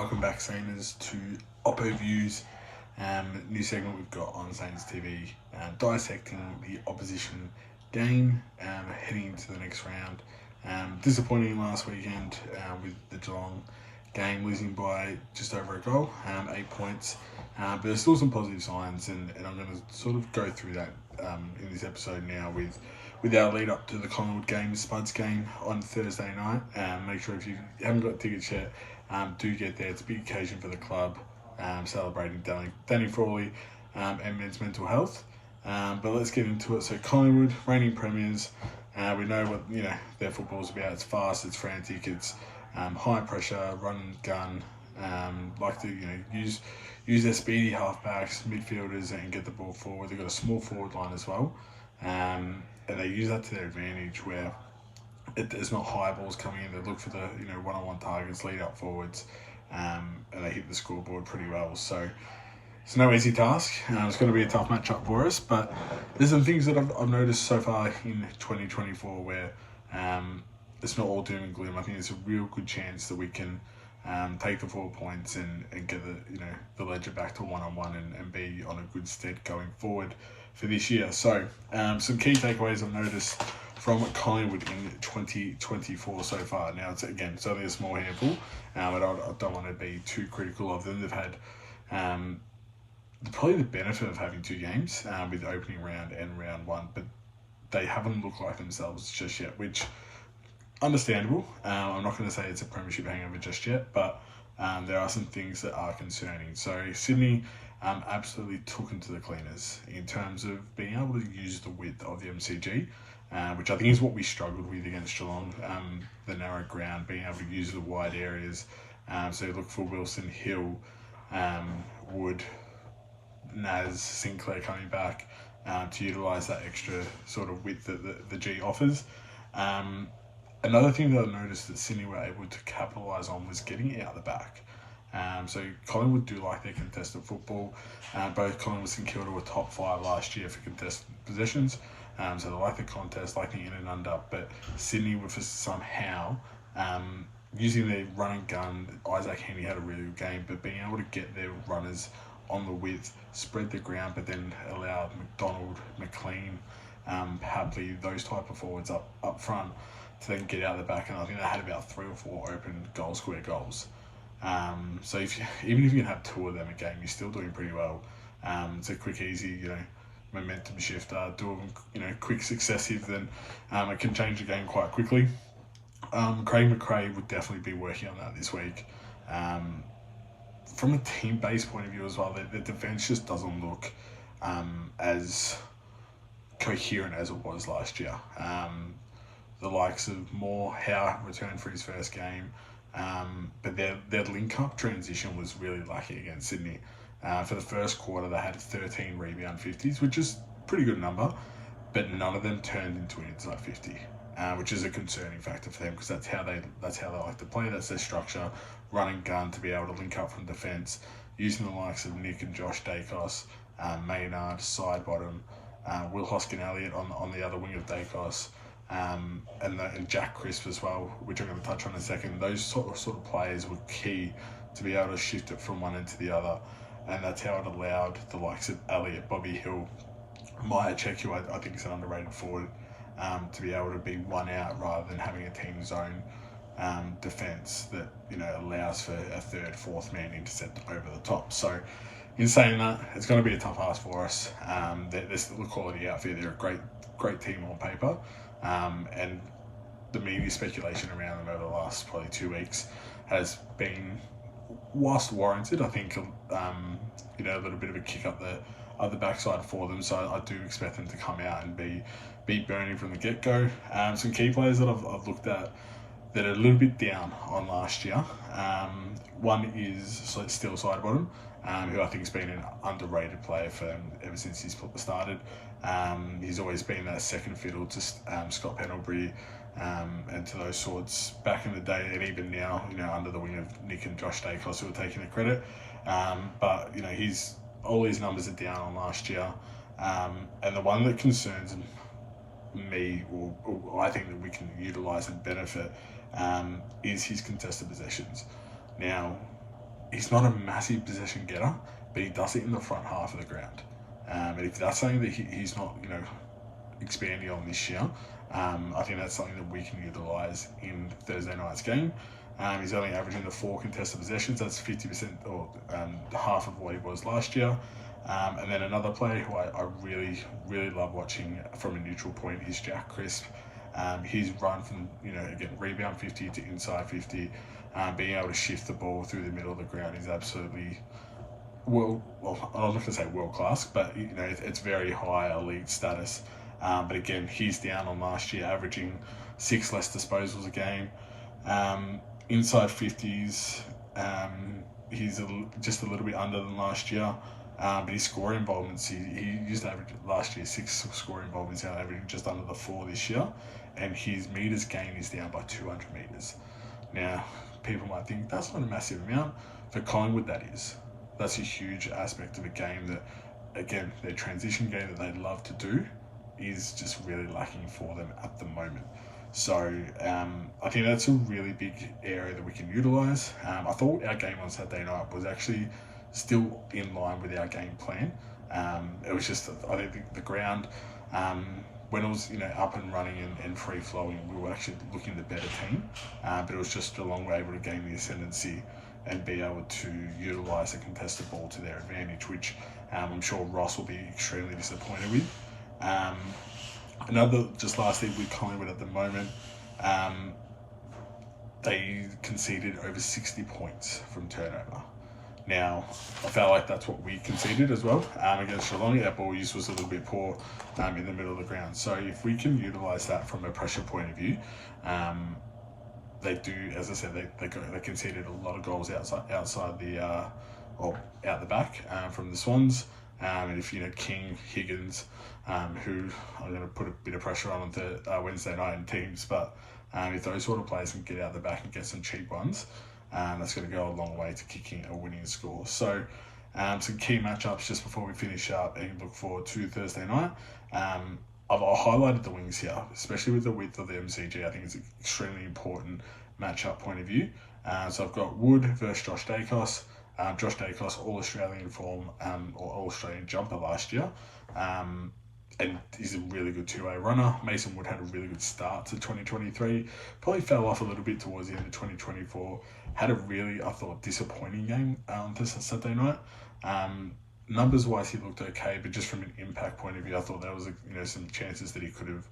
welcome back, Sainers, to OPPO Views. New segment we've got on Saints TV, dissecting the opposition game, heading into the next round. Disappointing last weekend with the Geelong game, losing by just over a goal, 8 points. But there's still some positive signs, and I'm going to sort of go through that in this episode now with our lead up to the Collingwood game, Spuds game on Thursday night. Make sure if you haven't got tickets yet, do get there. It's a big occasion for the club, celebrating Danny Frawley and men's mental health. But let's get into it. So Collingwood, reigning premiers, we know what their football's about. It's fast, it's frantic, it's high pressure, run and gun. Like to use their speedy halfbacks, midfielders, and get the ball forward. They've got a small forward line as well, and they use that to their advantage where there's not high balls coming in. They look for the one-on-one targets, lead up forwards, and they hit the scoreboard pretty well. So it's no easy task. It's going to be a tough matchup for us, but there's some things that I've noticed so far in 2024 where it's not all doom and gloom. I think there's a real good chance that we can take the 4 points and get the ledger back to one-on-one and be on a good stead going forward for this year. So some key takeaways I've noticed from Collingwood in 2024 so far. Now it's only a small handful, but I don't want to be too critical of them. They've had probably the benefit of having two games with the opening round and round one, but they haven't looked like themselves just yet, which understandable. I'm not going to say it's a premiership hangover just yet, but there are some things that are concerning. So Sydney absolutely took into the cleaners in terms of being able to use the width of the MCG, which I think is what we struggled with against Geelong, the narrow ground, being able to use the wide areas. So look for Wilson, Hill, Wood, Naz, Sinclair coming back to utilise that extra sort of width that the G offers. Another thing that I noticed that Sydney were able to capitalise on was getting out the back. So Collingwood do like their contested football. Both Collingwood and St Kilda were top 5 last year for contested possessions. So they like the contest, like the in and under. But Sydney were somehow using their run and gun. Isaac Henry had a really good game, but being able to get their runners on the width, spread the ground, but then allow McDonald, McLean, Hapley, those type of forwards up front to then get out the back. And I think they had about 3 or 4 open square goals. So even if you can have 2 of them a game, you're still doing pretty well. It's a quick, easy, momentum shifter. Do them, quick, successive, then it can change the game quite quickly. Craig McRae would definitely be working on that this week. From a team-based point of view as well, the defence just doesn't look as coherent as it was last year. The likes of Moore, Howe returned for his first game, but their link-up transition was really lucky against Sydney. For the first quarter, they had 13 rebound 50s, which is a pretty good number, but none of them turned into an inside 50, which is a concerning factor for them because that's how they like to play. That's their structure, run and gun to be able to link up from defence, using the likes of Nick and Josh Dacos, Maynard, side bottom, Will Hoskin-Elliott on the other wing of Dacos, and Jack Crisp as well, which I'm going to touch on in a second. Those sort of players were key to be able to shift it from one end to the other, and that's how it allowed the likes of Elliott, Bobby Hill, Maya Check, who I think is an underrated forward, to be able to be one out rather than having a team zone defence that allows for a third, fourth man intercept over the top. So in saying that, it's going to be a tough ask for us. They're still a quality outfit. They're a great team on paper, and the media speculation around them over the last probably 2 weeks has been, whilst warranted, I think a little bit of a kick up the backside for them. So I do expect them to come out and be burning from the get-go. Some key players that I've looked at that are a little bit down on last year. One is still Sidebottom, who I think has been an underrated player for them ever since he's started. He's always been that second fiddle to Scott Pendlebury and to those sorts back in the day, and even now, under the wing of Nick and Josh Dacos, who are taking the credit. But all his numbers are down on last year, and the one that concerns me, or I think that we can utilise and benefit, is his contested possessions. Now, he's not a massive possession getter, but he does it in the front half of the ground. And if that's something that he's not, expanding on this year, I think that's something that we can utilise in Thursday night's game. He's only averaging the 4 contested possessions. That's 50% or half of what he was last year. And then another player who I really, really love watching from a neutral point is Jack Crisp. His run from, again, rebound 50 to inside 50, being able to shift the ball through the middle of the ground is absolutely, well, I'm not going to say world class, but it's very high elite status. But again, he's down on last year, averaging 6 less disposals a game. Inside 50s, he's just a little bit under than last year. But his scoring involvements, he used to average last year 6 scoring involvements, now averaging just under the 4 this year. And his metres gained is down by 200 metres. Now, people might think that's not a massive amount. For Collingwood, that is. That's a huge aspect of a game that, again, their transition game that they love to do is just really lacking for them at the moment. So I think that's a really big area that we can utilise. I thought our game on Saturday night was actually still in line with our game plan. It was just, I think the ground, when it was up and running and free flowing, we were actually looking the better team. But it was just Geelong were able to gain the ascendancy and be able to utilise the contested ball to their advantage, which I'm sure Ross will be extremely disappointed with. Just lastly with Collingwood at the moment, they conceded over 60 points from turnover. Now, I felt like that's what we conceded as well. Against Geelong, our ball use was a little bit poor in the middle of the ground. So if we can utilise that from a pressure point of view, they do, as I said, they conceded a lot of goals outside the out the back from the Swans. And if King, Higgins, who I'm going to put a bit of pressure on the Wednesday night in teams, but if those sort of players can get out the back and get some cheap ones, that's going to go a long way to kicking a winning score. So some key matchups just before we finish up and look forward to Thursday night. I've highlighted the wings here, especially with the width of the MCG. I think it's an extremely important matchup point of view. So I've got Wood versus Josh Dacos. Josh Dacos, All-Australian form, or All-Australian jumper last year. And he's a really good two-way runner. Mason Wood had a really good start to 2023. Probably fell off a little bit towards the end of 2024. Had a really, I thought, disappointing game this Saturday night. Numbers-wise, he looked okay, but just from an impact point of view, I thought there was some chances that he could have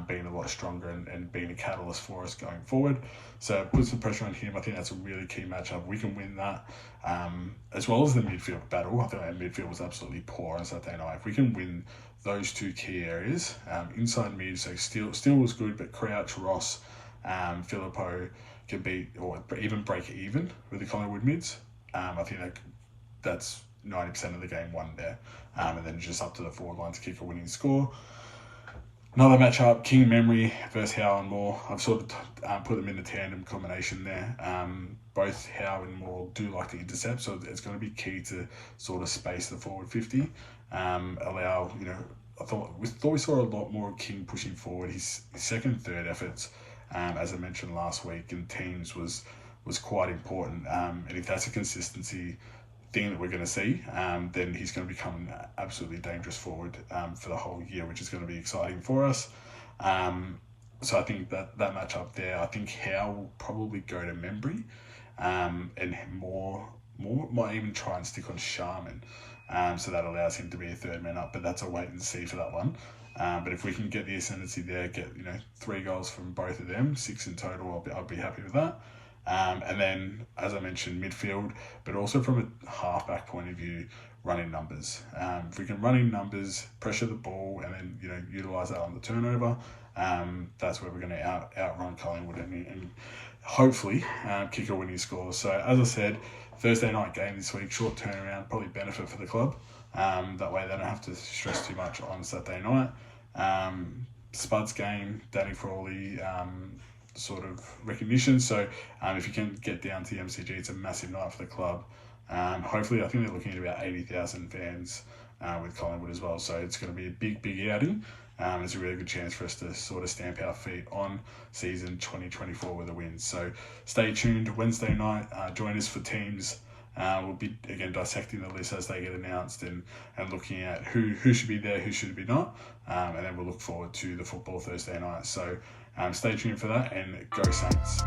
been a lot stronger and been a catalyst for us going forward. So put some pressure on him. I think that's a really key matchup. We can win that, as well as the midfield battle. I think our midfield was absolutely poor on Saturday night. If we can win those two key areas, inside mid, so Steele was good, but Crouch, Ross, Filippo can beat or even break even with the Collingwood mids. I think that's 90% of the game won there, and then just up to the forward line to kick a winning score. Another matchup, King Memory versus Howe and Moore. I've sort of put them in a tandem combination there. Both Howe and Moore do like to intercept, so it's going to be key to sort of space the forward 50. I thought we saw a lot more King pushing forward. His second, third efforts, as I mentioned last week, in teams was quite important. And if that's a consistency thing that we're going to see, then he's going to become an absolutely dangerous forward for the whole year, which is going to be exciting for us. So I think that matchup there, I think Howe will probably go to Membry, and Moore might even try and stick on Sharman. So that allows him to be a third man up, but that's a wait and see for that one. But if we can get the ascendancy there, get 3 goals from both of them, 6 in total, I'll be happy with that. And then, as I mentioned, midfield, but also from a halfback point of view, running numbers. If we can run in numbers, pressure the ball, and then utilise that on the turnover, that's where we're going to outrun Collingwood and hopefully kick a winning score. So as I said, Thursday night game this week, short turnaround, probably benefit for the club. That way they don't have to stress too much on Saturday night. Spuds game, Danny Frawley, sort of recognition. So if you can get down to the MCG, it's a massive night for the club. Hopefully, I think they're looking at about 80,000 fans with Collingwood as well. So it's going to be a big outing. It's a really good chance for us to sort of stamp our feet on season 2024 with a win. So stay tuned Wednesday night. Join us for teams We'll be again dissecting the list as they get announced and looking at who should be there, who should be not, and then we'll look forward to the football Thursday night. So stay tuned for that, and go Saints.